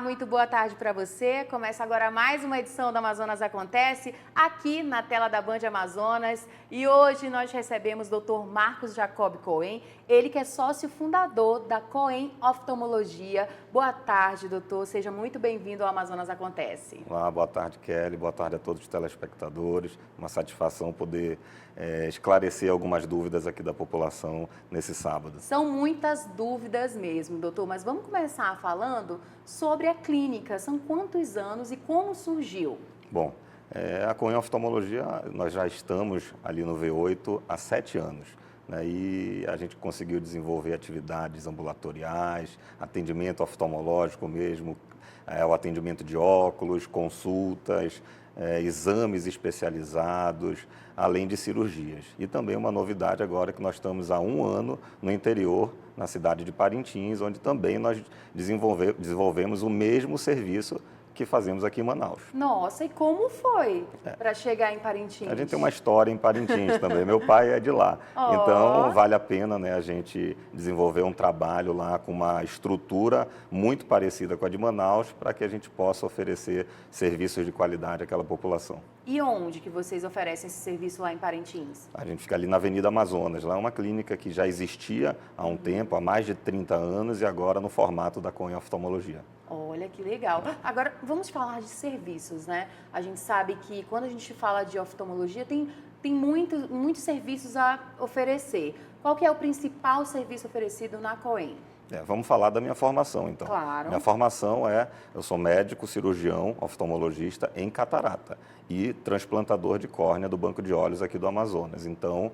muito boa tarde para você. Começa agora mais uma edição do Amazonas Acontece, aqui na tela da Band Amazonas. E hoje nós recebemos o Dr. Marcos Jacob Cohen, ele que é sócio fundador da Cohen Oftalmologia. Boa tarde, doutor. Seja muito bem-vindo ao Amazonas Acontece. Olá, boa tarde, Kelly. Boa tarde a todos os telespectadores. Uma satisfação poder esclarecer algumas dúvidas aqui da população nesse sábado. São muitas dúvidas mesmo, doutor, mas vamos começar falando sobre a clínica. São quantos anos e como surgiu? Bom, a Cohen Oftalmologia, nós já estamos ali no V8 há 7 anos. E a gente conseguiu desenvolver atividades ambulatoriais, atendimento oftalmológico mesmo, o atendimento de óculos, consultas, exames especializados, além de cirurgias. E também uma novidade agora que nós estamos há 1 ano no interior, na cidade de Parintins, onde também nós desenvolvemos o mesmo serviço que fazemos aqui em Manaus. Nossa, e como foi para chegar em Parintins? A gente tem uma história em Parintins também, meu pai é de lá. Então, vale a pena a gente desenvolver um trabalho lá com uma estrutura muito parecida com a de Manaus, para que a gente possa oferecer serviços de qualidade àquela população. E onde que vocês oferecem esse serviço lá em Parintins? A gente fica ali na Avenida Amazonas, lá é uma clínica que já existia há um tempo, há mais de 30 anos, e agora no formato da Cohen Oftalmologia. Olha que legal. Agora, vamos falar de serviços, né? A gente sabe que quando a gente fala de oftalmologia, tem muitos serviços a oferecer. Qual que é o principal serviço oferecido na Cohen? Vamos falar da minha formação, então. Claro. Minha formação eu sou médico, cirurgião, oftalmologista em catarata e transplantador de córnea do Banco de Olhos aqui do Amazonas. Então,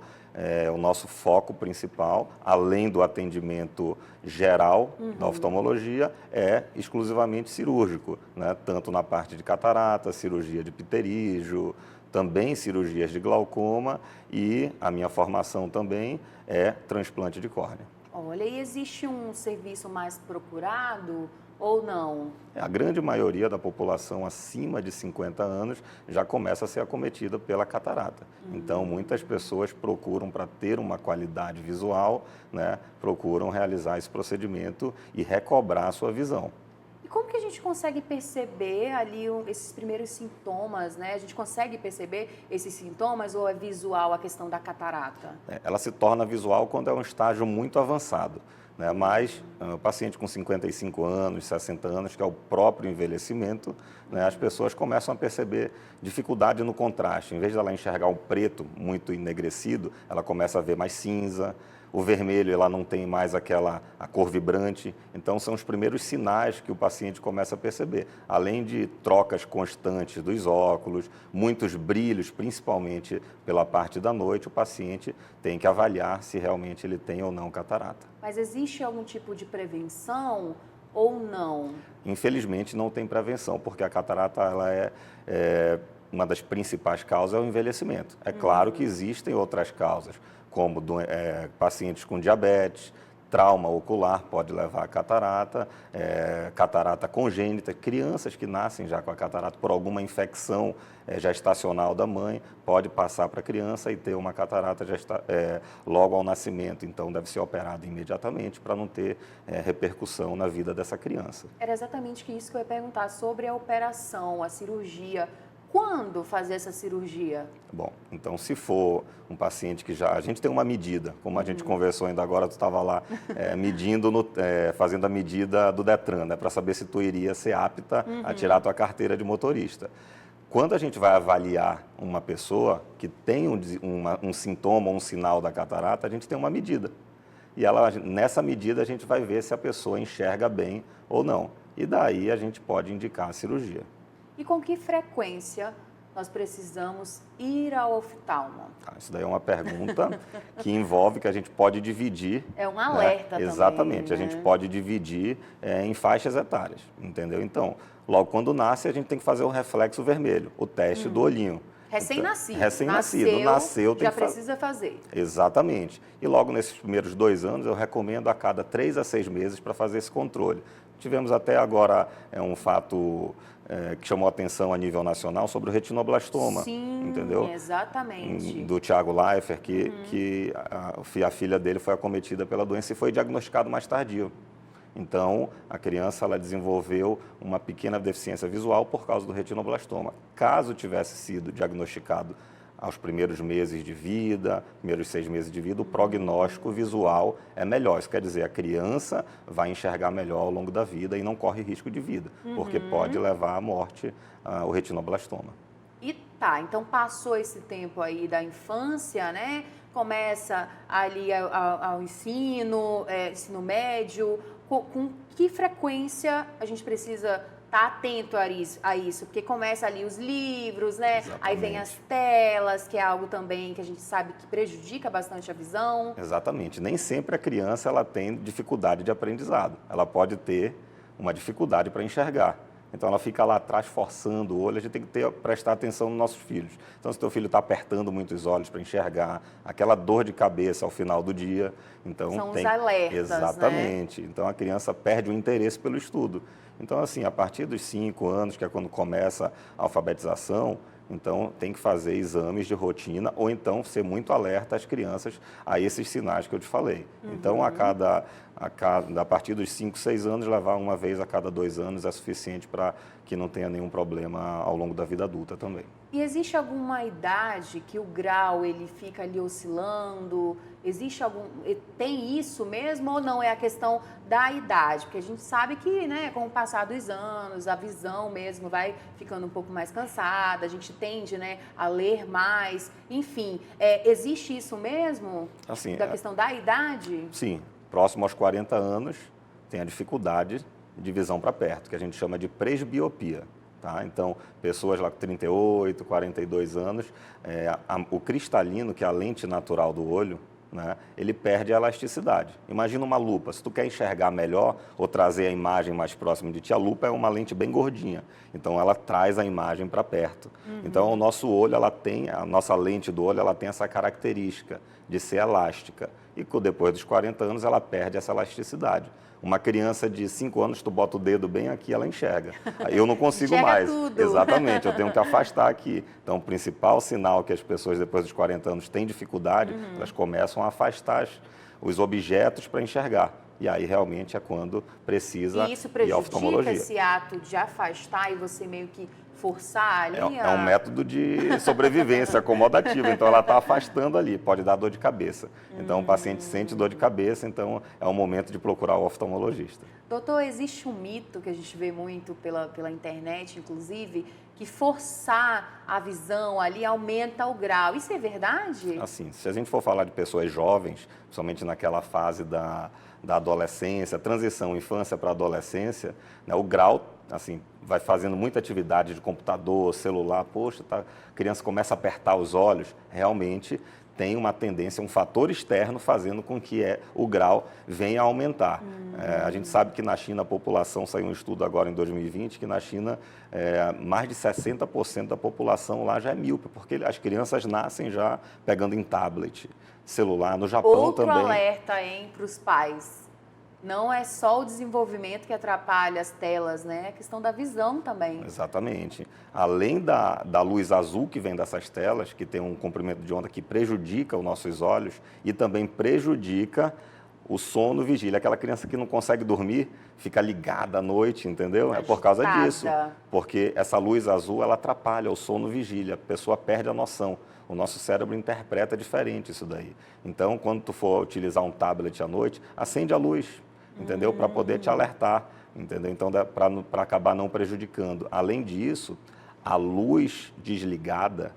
o nosso foco principal, além do atendimento geral da oftalmologia, é exclusivamente cirúrgico, né? Tanto na parte de catarata, cirurgia de pterígio, também cirurgias de glaucoma, e a minha formação também é transplante de córnea. Olha, e existe um serviço mais procurado ou não? A grande maioria da população acima de 50 anos já começa a ser acometida pela catarata. Então, muitas pessoas procuram, para ter uma qualidade visual, né, procuram realizar esse procedimento e recobrar a sua visão. E como que a gente consegue perceber ali esses primeiros sintomas, né? A gente consegue perceber esses sintomas ou é visual a questão da catarata? Ela se torna visual quando é um estágio muito avançado, né? Mas o paciente com 55 anos, 60 anos, que é o próprio envelhecimento, né, as pessoas começam a perceber dificuldade no contraste. Em vez de ela enxergar o preto muito enegrecido, ela começa a ver mais cinza. O vermelho, ela não tem mais a cor vibrante. Então, são os primeiros sinais que o paciente começa a perceber. Além de trocas constantes dos óculos, muitos brilhos, principalmente pela parte da noite, o paciente tem que avaliar se realmente ele tem ou não catarata. Mas existe algum tipo de prevenção ou não? Infelizmente, não tem prevenção, porque a catarata ela é uma das principais causas, é o envelhecimento. É claro que existem outras causas, como pacientes com diabetes, trauma ocular pode levar a catarata, catarata congênita, crianças que nascem já com a catarata por alguma infecção gestacional da mãe, pode passar para a criança e ter uma catarata logo ao nascimento. Então, deve ser operado imediatamente para não ter repercussão na vida dessa criança. Era exatamente isso que eu ia perguntar, sobre a operação, a cirurgia. Quando fazer essa cirurgia? Bom, então se for um paciente que a gente tem uma medida, como a gente conversou ainda agora, tu estava lá fazendo a medida do Detran, né, para saber se tu iria ser apta a tirar a tua carteira de motorista. Quando a gente vai avaliar uma pessoa que tem um sintoma ou um sinal da catarata, a gente tem uma medida. E nessa medida a gente vai ver se a pessoa enxerga bem ou não. E daí a gente pode indicar a cirurgia. E com que frequência nós precisamos ir ao oftalmo? Isso daí é uma pergunta que envolve que a gente pode dividir. É um alerta também. Exatamente, né? A gente pode dividir em faixas etárias, entendeu? Então, logo quando nasce, a gente tem que fazer o reflexo vermelho, o teste do olhinho. Recém-nascido. Nasceu, já precisa fazer. Exatamente. E logo nesses primeiros 2 anos, eu recomendo a cada 3 a 6 meses para fazer esse controle. Tivemos até agora um fato que chamou a atenção a nível nacional sobre o retinoblastoma. Sim, entendeu? Exatamente. Do Thiago Leifert, que a filha dele foi acometida pela doença e foi diagnosticado mais tardio. Então, a criança ela desenvolveu uma pequena deficiência visual por causa do retinoblastoma. Caso tivesse sido diagnosticado aos primeiros meses de vida, primeiros 6 meses de vida, o prognóstico visual é melhor. Isso quer dizer, a criança vai enxergar melhor ao longo da vida e não corre risco de vida, porque pode levar à morte o retinoblastoma. E tá, então passou esse tempo aí da infância, né? Começa ali ao ensino, ensino médio. Com que frequência a gente precisa estar atento a isso? Porque começa ali os livros, né? Exatamente. Aí vem as telas, que é algo também que a gente sabe que prejudica bastante a visão. Exatamente. Nem sempre a criança ela tem dificuldade de aprendizado. Ela pode ter uma dificuldade para enxergar. Então, ela fica lá atrás forçando o olho, a gente tem que prestar atenção nos nossos filhos. Então, se teu filho está apertando muito os olhos para enxergar, aquela dor de cabeça ao final do dia, então São os alertas, exatamente. né? Então, a criança perde o interesse pelo estudo. Então, assim, a partir dos 5 anos, que é quando começa a alfabetização, então tem que fazer exames de rotina ou então ser muito alerta às crianças a esses sinais que eu te falei. Então, a partir dos 5, 6 anos, levar uma vez a cada 2 anos é suficiente para que não tenha nenhum problema ao longo da vida adulta também. E existe alguma idade que o grau ele fica ali oscilando? Tem isso mesmo ou não é a questão da idade? Porque a gente sabe que, né, com o passar dos anos, a visão mesmo vai ficando um pouco mais cansada, a gente tende, né, a ler mais, enfim. Existe isso mesmo? Assim, da questão da idade? Sim, próximo aos 40 anos tem a dificuldade de visão para perto, que a gente chama de presbiopia. Tá? Então, pessoas lá com 38, 42 anos, o cristalino, que é a lente natural do olho, né, ele perde a elasticidade. Imagina uma lupa, se tu quer enxergar melhor ou trazer a imagem mais próxima de ti, a lupa é uma lente bem gordinha, então ela traz a imagem para perto. Então, o nosso olho, a nossa lente do olho, ela tem essa característica de ser elástica e depois dos 40 anos ela perde essa elasticidade. Uma criança de 5 anos, tu bota o dedo bem aqui, ela enxerga. Eu não consigo Enxerga mais. tudo. Exatamente, eu tenho que afastar aqui. Então, o principal sinal que as pessoas depois dos 40 anos têm dificuldade, elas começam a afastar os objetos para enxergar. E aí, realmente, é quando precisa E isso ir à prejudica oftalmologia. esse ato de afastar e você meio que forçar ali? É um método de sobrevivência acomodativa, então ela está afastando ali, pode dar dor de cabeça. Então o paciente sente dor de cabeça, então é o momento de procurar o oftalmologista. Doutor, existe um mito que a gente vê muito pela internet, inclusive, que forçar a visão ali aumenta o grau. Isso é verdade? Assim, se a gente for falar de pessoas jovens, principalmente naquela fase da adolescência, transição infância para adolescência, né, o grau, assim, vai fazendo muita atividade de computador, celular, poxa, a criança começa a apertar os olhos, realmente tem uma tendência, um fator externo fazendo com que o grau venha a aumentar. A gente sabe que na China a população, saiu um estudo agora em 2020, que na China mais de 60% da população lá já é míope, porque as crianças nascem já pegando em tablet, celular, no Japão Outro também. alerta, hein, para os pais. Não é só o desenvolvimento que atrapalha as telas, né? É a questão da visão também. Exatamente. Além da luz azul que vem dessas telas, que tem um comprimento de onda que prejudica os nossos olhos e também prejudica o sono vigília. Aquela criança que não consegue dormir, fica ligada à noite, entendeu? É por causa disso. Porque essa luz azul, ela atrapalha o sono vigília. A pessoa perde a noção. O nosso cérebro interpreta diferente isso daí. Então, quando tu for utilizar um tablet à noite, acende a luz, entendeu? Para poder te alertar, entendeu? Então, para acabar não prejudicando. Além disso, a luz desligada,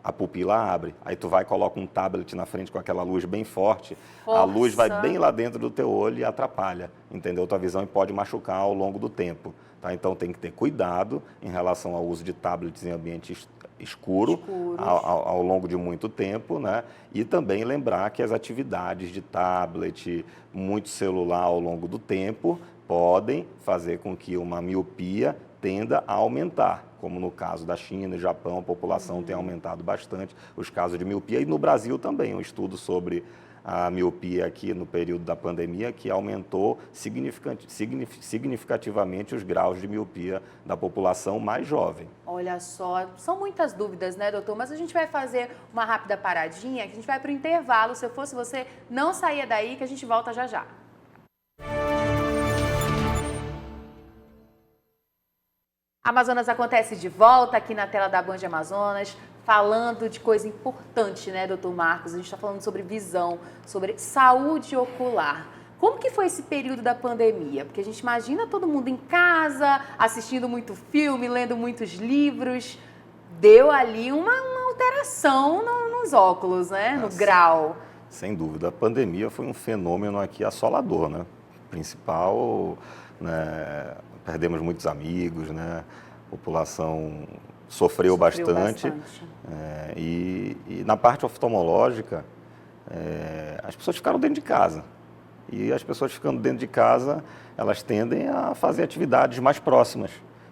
a pupila abre. Aí tu vai e coloca um tablet na frente com aquela luz bem forte, a luz vai bem lá dentro do teu olho e atrapalha, entendeu? Tua visão e pode machucar ao longo do tempo. Tá? Então, tem que ter cuidado em relação ao uso de tablets em ambiente escuro ao longo de muito tempo, né? E também lembrar que as atividades de tablet, muito celular ao longo do tempo, podem fazer com que uma miopia tenda a aumentar, como no caso da China e Japão, a população tem aumentado bastante os casos de miopia, e no Brasil também, um estudo sobre a miopia aqui no período da pandemia, que aumentou significativamente os graus de miopia da população mais jovem. Olha só, são muitas dúvidas, né, doutor? Mas a gente vai fazer uma rápida paradinha, que a gente vai para o intervalo. Se eu fosse você, não saia daí, que a gente volta já já. Amazonas Acontece de volta aqui na tela da Band Amazonas, falando de coisa importante, né, doutor Marcos? A gente está falando sobre visão, sobre saúde ocular. Como que foi esse período da pandemia? Porque a gente imagina todo mundo em casa, assistindo muito filme, lendo muitos livros. Deu ali uma alteração nos óculos, né, no grau. Sem dúvida, a pandemia foi um fenômeno aqui assolador, né? Principal, né, perdemos muitos amigos, né? A população sofreu bastante. E na parte oftalmológica, as pessoas ficaram dentro de casa. E as pessoas ficando dentro de casa, elas tendem a fazer atividades mais próximas.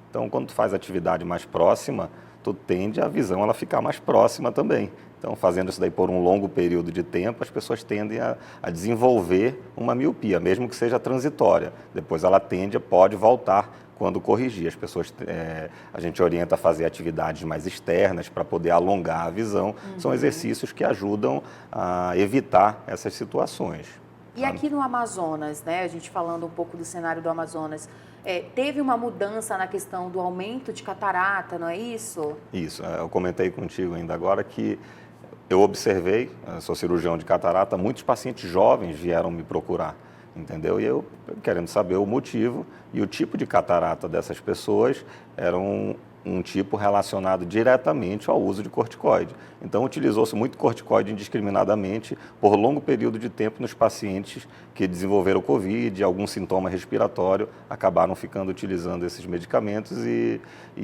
Então, quando tu faz atividade mais próxima, tu tende a visão ela ficar mais próxima também. Então, fazendo isso daí por um longo período de tempo, as pessoas tendem a desenvolver uma miopia, mesmo que seja transitória. Depois ela pode voltar quando corrigir. As pessoas, a gente orienta a fazer atividades mais externas para poder alongar a visão. São exercícios que ajudam a evitar essas situações. E aqui no Amazonas, né, a gente falando um pouco do cenário do Amazonas, teve uma mudança na questão do aumento de catarata, não é isso? Isso, eu comentei contigo ainda agora que eu observei, sou cirurgião de catarata, muitos pacientes jovens vieram me procurar, entendeu? E eu querendo saber o motivo e o tipo de catarata dessas pessoas era um tipo relacionado diretamente ao uso de corticoide. Então, utilizou-se muito corticoide indiscriminadamente por longo período de tempo nos pacientes que desenvolveram Covid, algum sintoma respiratório, acabaram ficando utilizando esses medicamentos e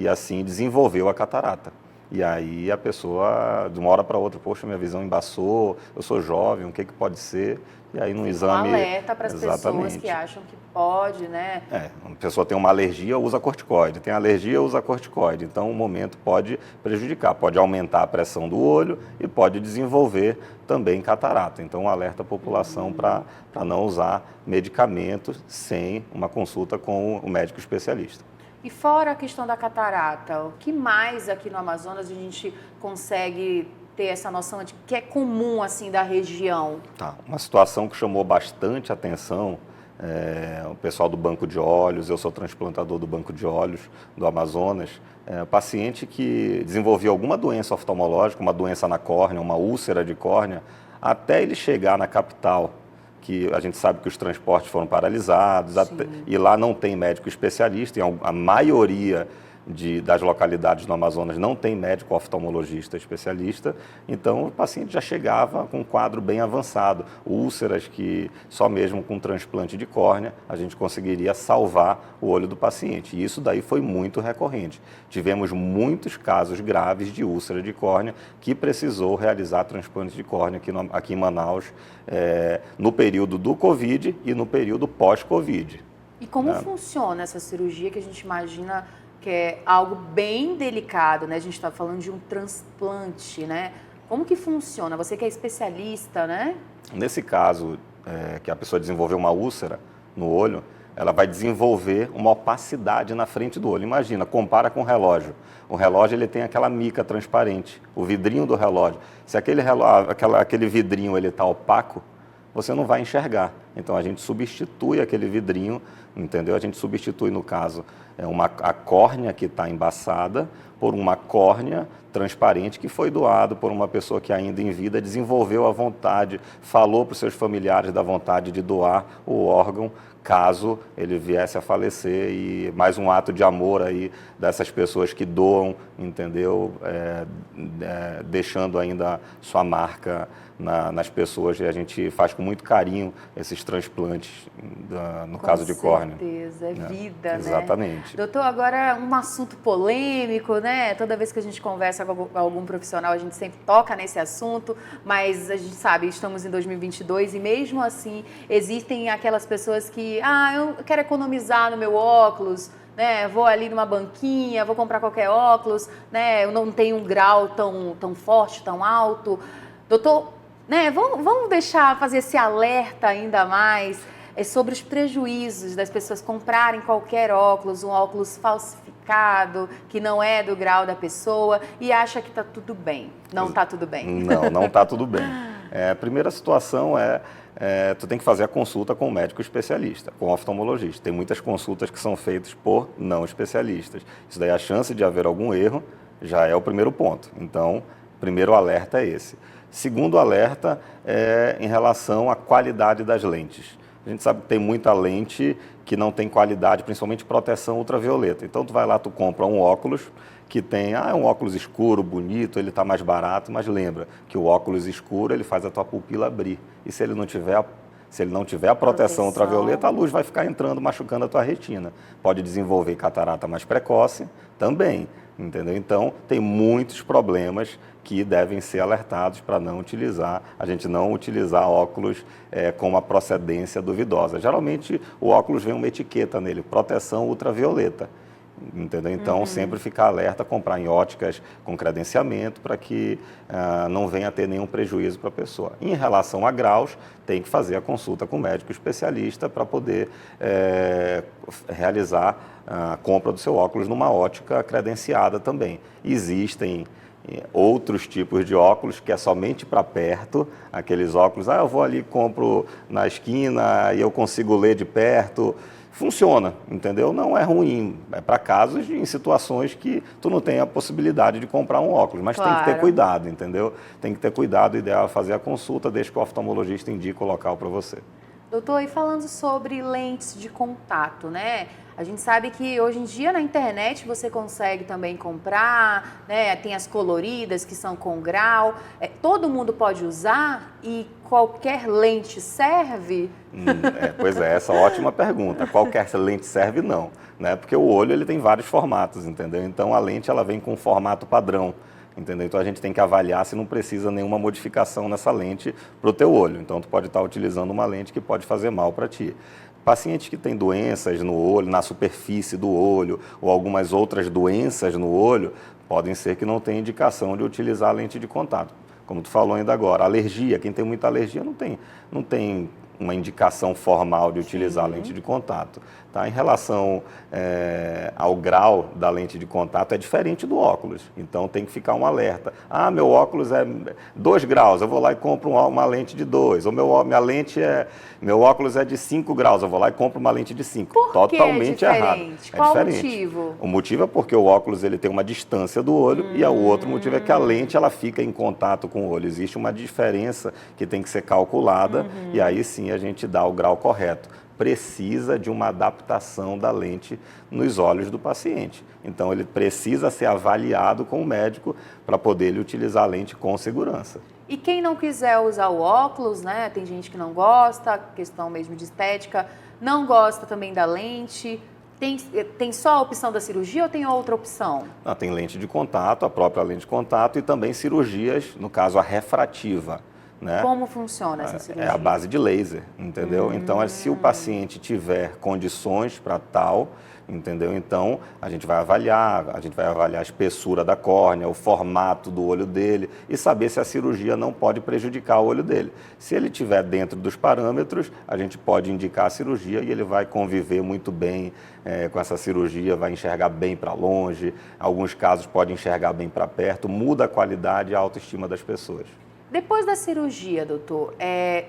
assim desenvolveu a catarata. E aí a pessoa, de uma hora para outra, poxa, minha visão embaçou, eu sou jovem, o que pode ser? E aí no exame... Um alerta para as pessoas que acham que pode, né? Uma pessoa tem uma alergia, usa corticoide. Tem alergia, usa corticoide. Então, o momento pode prejudicar, pode aumentar a pressão do olho e pode desenvolver também catarata. Então, alerta a população para não usar medicamentos sem uma consulta com o médico especialista. E fora a questão da catarata, o que mais aqui no Amazonas a gente consegue ter essa noção de que é comum assim da região? Tá, uma situação que chamou bastante atenção, o pessoal do banco de olhos, eu sou transplantador do banco de olhos do Amazonas, paciente que desenvolveu alguma doença oftalmológica, uma doença na córnea, uma úlcera de córnea, até ele chegar na capital, que a gente sabe que os transportes foram paralisados, e lá não tem médico especialista, a maioria das localidades no Amazonas não tem médico oftalmologista especialista, então o paciente já chegava com um quadro bem avançado, úlceras que só mesmo com transplante de córnea a gente conseguiria salvar o olho do paciente, e isso daí foi muito recorrente. Tivemos muitos casos graves de úlcera de córnea que precisou realizar transplante de córnea aqui em Manaus, no período do Covid e no período pós-Covid. E como funciona essa cirurgia que a gente imagina que é algo bem delicado, né? A gente está falando de um transplante, né? Como que funciona? Você que é especialista, né? Nesse caso, que a pessoa desenvolveu uma úlcera no olho, ela vai desenvolver uma opacidade na frente do olho. Imagina, compara com o relógio. O relógio ele tem aquela mica transparente, o vidrinho do relógio. Se aquele vidrinho ele está opaco, você não vai enxergar. Então, a gente substitui aquele vidrinho, entendeu? A gente substitui, no caso, a córnea que está embaçada por uma córnea transparente que foi doado por uma pessoa que ainda em vida desenvolveu a vontade, falou para os seus familiares da vontade de doar o órgão caso ele viesse a falecer, e mais um ato de amor aí dessas pessoas que doam, entendeu? Deixando ainda sua marca nas pessoas, e a gente faz com muito carinho esses transplantes, no caso de córnea. Com certeza, é vida, né? Exatamente. Doutor, agora um assunto polêmico, né? Toda vez que a gente conversa com algum profissional, a gente sempre toca nesse assunto, mas a gente sabe, estamos em 2022 e mesmo assim existem aquelas pessoas que, eu quero economizar no meu óculos, né? Vou ali numa banquinha, vou comprar qualquer óculos, né? Eu não tenho um grau tão forte, tão alto. Doutor, né? Vamos fazer esse alerta ainda mais sobre os prejuízos das pessoas comprarem qualquer óculos, um óculos falsificado, que não é do grau da pessoa e acha que está tudo bem. Não está tudo bem. Não está tudo bem. A primeira situação tu tem que fazer a consulta com o médico especialista, com o oftalmologista. Tem muitas consultas que são feitas por não especialistas. Isso daí, a chance de haver algum erro já é o primeiro ponto. Então, primeiro alerta é esse. Segundo alerta é em relação à qualidade das lentes. A gente sabe que tem muita lente que não tem qualidade, principalmente proteção ultravioleta. Então, tu vai lá, tu compra um óculos que tem, é um óculos escuro, bonito, ele está mais barato, mas lembra que o óculos escuro, ele faz a tua pupila abrir. E se ele não tiver a proteção ultravioleta, a luz vai ficar entrando, machucando a tua retina. Pode desenvolver catarata mais precoce também, entendeu? Então, tem muitos problemas que devem ser alertados para a gente não utilizar óculos com uma procedência duvidosa. Geralmente, o óculos vem uma etiqueta nele, proteção ultravioleta. Entendeu? Então, sempre ficar alerta, comprar em óticas com credenciamento para que não venha a ter nenhum prejuízo para a pessoa. Em relação a graus, tem que fazer a consulta com o médico especialista para poder realizar a compra do seu óculos numa ótica credenciada também. Existem outros tipos de óculos que é somente para perto, aqueles óculos, eu vou ali, compro na esquina e eu consigo ler de perto. Funciona, entendeu? Não é ruim, é para casos em situações que tu não tem a possibilidade de comprar um óculos, mas tem que ter cuidado, entendeu? Tem que ter cuidado, o ideal é fazer a consulta, deixa que o oftalmologista indique o local para você. Doutor, e falando sobre lentes de contato, né? A gente sabe que hoje em dia na internet você consegue também comprar, né? Tem as coloridas que são com grau. Todo mundo pode usar e qualquer lente serve? Pois é, essa é uma ótima pergunta. Qualquer lente serve não, né? Porque o olho ele tem vários formatos, entendeu? Então a lente ela vem com um formato padrão. Entendeu? Então a gente tem que avaliar se não precisa nenhuma modificação nessa lente para o teu olho. Então tu pode estar utilizando uma lente que pode fazer mal para ti. Pacientes que têm doenças no olho, na superfície do olho ou algumas outras doenças no olho, podem ser que não tenha indicação de utilizar a lente de contato. Como tu falou ainda agora, alergia, quem tem muita alergia não tem uma indicação formal de utilizar a lente de contato. Tá? Em relação ao grau da lente de contato, é diferente do óculos. Então, tem que ficar um alerta. Meu óculos é 2 graus, eu vou lá e compro uma lente de 2. Ou meu óculos é de 5 graus, eu vou lá e compro uma lente de 5. Totalmente errado. Qual o motivo? O motivo é porque o óculos ele tem uma distância do olho e o outro motivo é que a lente ela fica em contato com o olho. Existe uma diferença que tem que ser calculada e aí sim a gente dá o grau correto. Precisa de uma adaptação da lente nos olhos do paciente. Então, ele precisa ser avaliado com o médico para poder ele utilizar a lente com segurança. E quem não quiser usar o óculos, né? Tem gente que não gosta, questão mesmo de estética, não gosta também da lente. Tem só a opção da cirurgia ou tem outra opção? Não, tem lente de contato, a própria lente de contato e também cirurgias, no caso a refrativa. Né? Como funciona essa cirurgia? É a base de laser, entendeu? Então, se o paciente tiver condições para tal, entendeu? Então, a gente vai avaliar a espessura da córnea, o formato do olho dele e saber se a cirurgia não pode prejudicar o olho dele. Se ele estiver dentro dos parâmetros, a gente pode indicar a cirurgia e ele vai conviver muito bem com essa cirurgia, vai enxergar bem para longe, em alguns casos pode enxergar bem para perto, muda a qualidade e a autoestima das pessoas. Depois da cirurgia, doutor,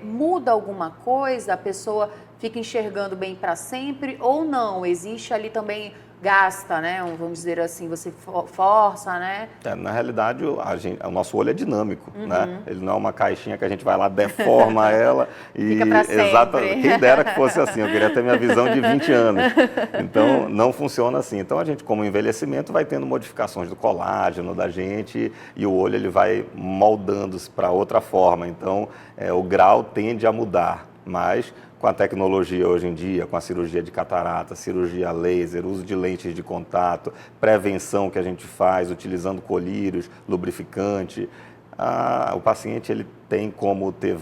muda alguma coisa? A pessoa fica enxergando bem para sempre ou não? Existe ali também, gasta, né? Vamos dizer assim, você força, né? Na realidade, o nosso olho é dinâmico, né? Ele não é uma caixinha que a gente vai lá, deforma ela e... Fica para sempre. Exatamente. Quem dera que fosse assim, eu queria ter minha visão de 20 anos. Então, não funciona assim. Então, a gente, como envelhecimento, vai tendo modificações do colágeno da gente e o olho ele vai moldando-se para outra forma. Então, o grau tende a mudar, mas... Com a tecnologia hoje em dia, com a cirurgia de catarata, cirurgia laser, uso de lentes de contato, prevenção que a gente faz utilizando colírios, lubrificante, o paciente ele tem como ter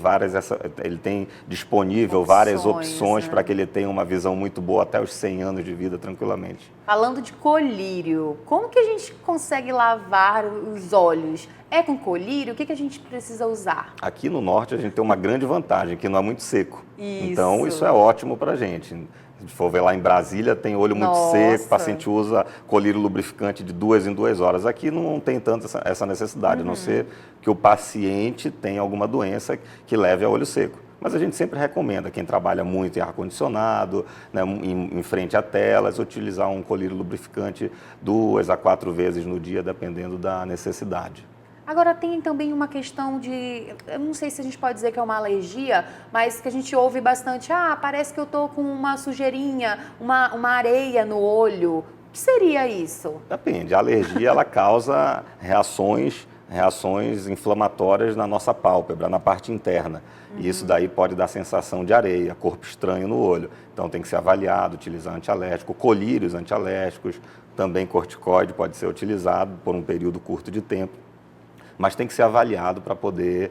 ele tem disponível várias opções, né? Para que ele tenha uma visão muito boa até os 100 anos de vida tranquilamente. Falando de colírio, como que a gente consegue lavar os olhos? É com colírio? O que a gente precisa usar? Aqui no norte a gente tem uma grande vantagem, que não é muito seco. Isso. Então isso é ótimo para a gente. Se for ver lá em Brasília, tem olho muito seco, o paciente usa colírio lubrificante de 2 em 2 horas. Aqui não tem tanto essa necessidade, a não ser que o paciente tenha alguma doença que leve a olho seco. Mas a gente sempre recomenda, quem trabalha muito em ar-condicionado, né, em frente a telas, utilizar um colírio lubrificante 2 a 4 vezes no dia, dependendo da necessidade. Agora, tem também uma questão de, eu não sei se a gente pode dizer que é uma alergia, mas que a gente ouve bastante, parece que eu estou com uma sujeirinha, uma areia no olho. O que seria isso? Depende, a alergia ela causa reações inflamatórias na nossa pálpebra, na parte interna. E isso daí pode dar sensação de areia, corpo estranho no olho. Então tem que ser avaliado, utilizar antialérgico, colírios antialérgicos, também corticoide pode ser utilizado por um período curto de tempo. Mas tem que ser avaliado para poder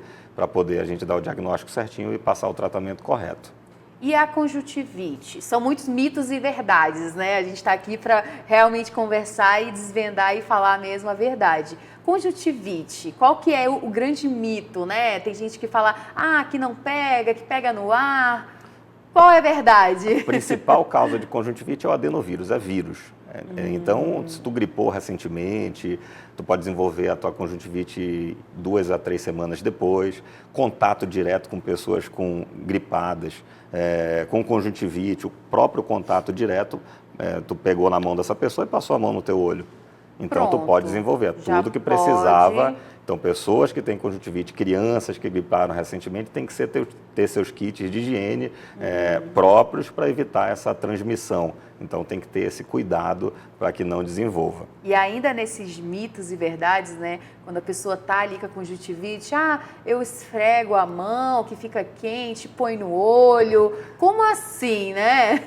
a gente dar o diagnóstico certinho e passar o tratamento correto. E a conjuntivite? São muitos mitos e verdades, né? A gente está aqui para realmente conversar e desvendar e falar mesmo a verdade. Conjuntivite, qual que é o grande mito, né? Tem gente que fala, que não pega, que pega no ar. Qual é a verdade? A principal causa de conjuntivite é o adenovírus, é vírus. Então, se tu gripou recentemente, tu pode desenvolver a tua conjuntivite 2 a 3 semanas depois, contato direto com pessoas gripadas, com conjuntivite, o próprio contato direto, tu pegou na mão dessa pessoa e passou a mão no teu olho. Então, tu pode desenvolver tudo que precisava. Então, pessoas que têm conjuntivite, crianças que griparam recentemente, tem que ter seus kits de higiene próprios para evitar essa transmissão. Então, tem que ter esse cuidado para que não desenvolva. E ainda nesses mitos e verdades, né? Quando a pessoa está ali com a conjuntivite, eu esfrego a mão, que fica quente, põe no olho. Como assim, né?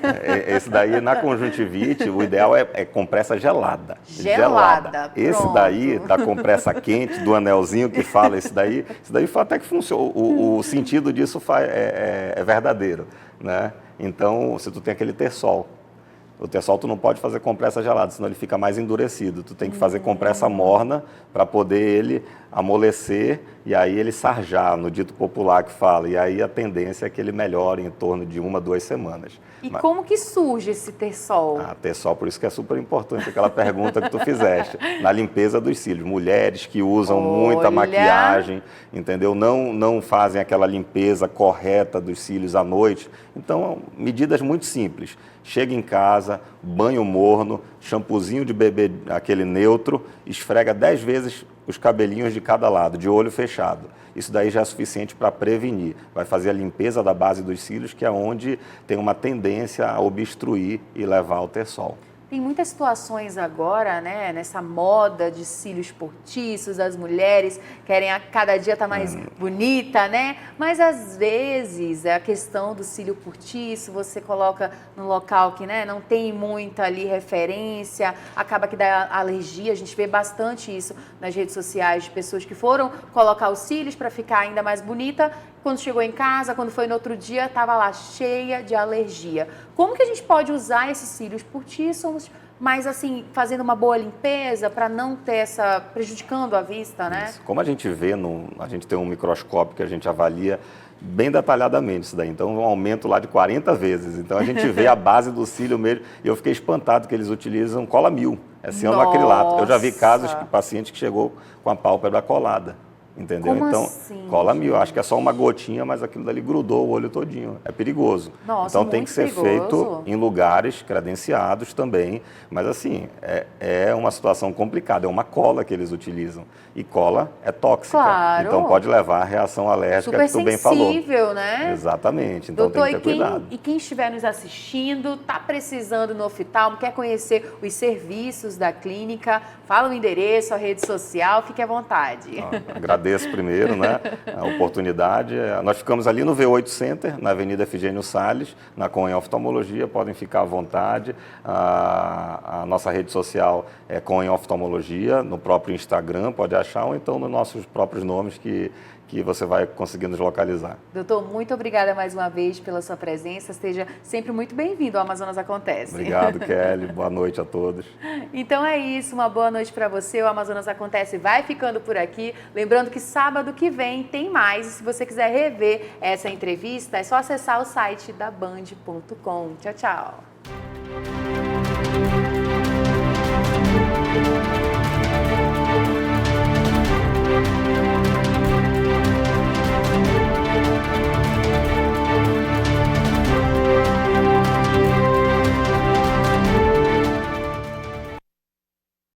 Esse daí, na conjuntivite, o ideal é compressa gelada. Gelada. Esse daí, da compressa quente, do anelzinho que fala, esse daí até que funciona. O sentido disso é verdadeiro, né? Então, se tu tem aquele terçol, o terçol tu não pode fazer compressa gelada, senão ele fica mais endurecido. Tu tem que fazer compressa morna para poder ele amolecer e aí ele sarjar, no dito popular que fala. E aí a tendência é que ele melhore em torno de 1 a 2 semanas. E como que surge esse terçol? Terçol, por isso que é super importante aquela pergunta que tu fizeste, na limpeza dos cílios. Mulheres que usam muita maquiagem, entendeu? Não fazem aquela limpeza correta dos cílios à noite. Então, medidas muito simples. Chega em casa, banho morno, shampoozinho de bebê, aquele neutro, esfrega 10 vezes os cabelinhos de cada lado, de olho fechado. Isso daí já é suficiente para prevenir. Vai fazer a limpeza da base dos cílios, que é onde tem uma tendência a obstruir e levar ao terçol. Tem muitas situações agora, né, nessa moda de cílios postiços, as mulheres querem a cada dia estar mais bonita, né? Mas às vezes a questão do cílio postiço, você coloca no local que, né, não tem muita ali referência, acaba que dá alergia. A gente vê bastante isso nas redes sociais de pessoas que foram colocar os cílios para ficar ainda mais bonita. Quando chegou em casa, quando foi no outro dia, estava lá cheia de alergia. Como que a gente pode usar esses cílios postiços, mas assim, fazendo uma boa limpeza para não ter prejudicando a vista, né? Isso. Como a gente vê, a gente tem um microscópio que a gente avalia bem detalhadamente isso daí. Então, um aumento lá de 40 vezes. Então, a gente vê a base do cílio mesmo. E eu fiquei espantado que eles utilizam cola mil, é cianoacrilato. Eu já vi casos de paciente que chegou com a pálpebra colada. Entendeu? Como então, assim, cola mil. Acho que é só uma gotinha, mas aquilo dali grudou o olho todinho. É perigoso. Nossa, então, tem que ser feito em lugares credenciados também. Mas, assim, é uma situação complicada. É uma cola que eles utilizam. E cola é tóxica. Claro. Então, pode levar a reação alérgica que tu bem falou. Super sensível, né? Exatamente. Então, doutor, tem que ter cuidado. E quem estiver nos assistindo, está precisando no oftalmo, quer conhecer os serviços da clínica, fala o endereço, a rede social, fique à vontade. Agradeço primeiro, né, a oportunidade. Nós ficamos ali no V8 Center, na Avenida Efigênio Salles, na Coen Oftalmologia, podem ficar à vontade. A nossa rede social é Coen Oftalmologia, no próprio Instagram, pode achar, ou então nos nossos próprios nomes que você vai conseguir nos localizar. Doutor, muito obrigada mais uma vez pela sua presença. Seja sempre muito bem-vindo ao Amazonas Acontece. Obrigado, Kelly. Boa noite a todos. Então é isso, uma boa noite para você. O Amazonas Acontece vai ficando por aqui. Lembrando que sábado que vem tem mais. E se você quiser rever essa entrevista, é só acessar o site da Band.com. Tchau, tchau.